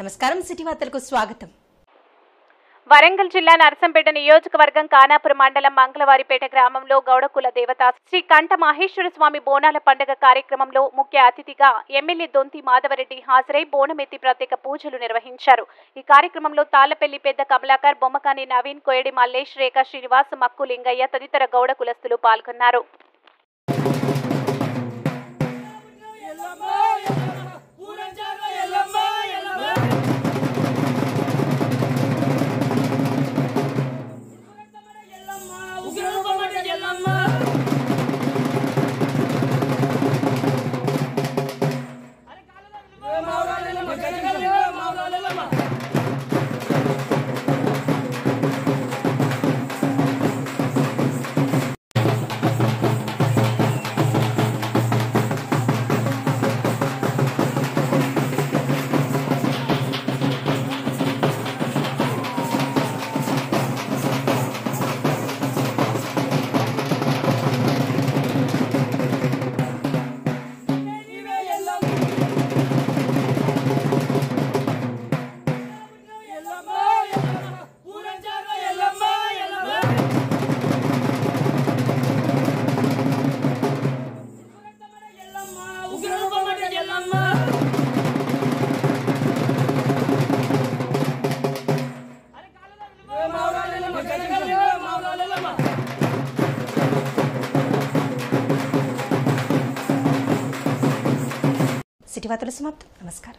నమస్కారం సిటీ వార్తలకు స్వాగతం. వరంగల్ జిల్లా నర్సంపేట నియోజకవర్గం ఖానాపురం మండలం మంగళవారిపేట గ్రామంలో గౌడకుల దేవత శ్రీ కంఠ మహేశ్వర స్వామి బోనాల పండుగ కార్యక్రమంలో ముఖ్య అతిథిగా ఎమ్మెల్యే దొంతి మాధవరెడ్డి హాజరై బోనమెత్తి ప్రత్యేక పూజలు నిర్వహించారు. ఈ కార్యక్రమంలో తాళ్లపల్లి పెద్ద కమలాకర్, బొమ్మకాని నవీన్, కోయడి మల్లేష్, రేఖా శ్రీనివాస్, మక్కు లింగయ్య తదితర గౌడ కులస్తులు పాల్గొన్నారు. సిటీ వార్తలు సమాప్తం. నమస్కారం.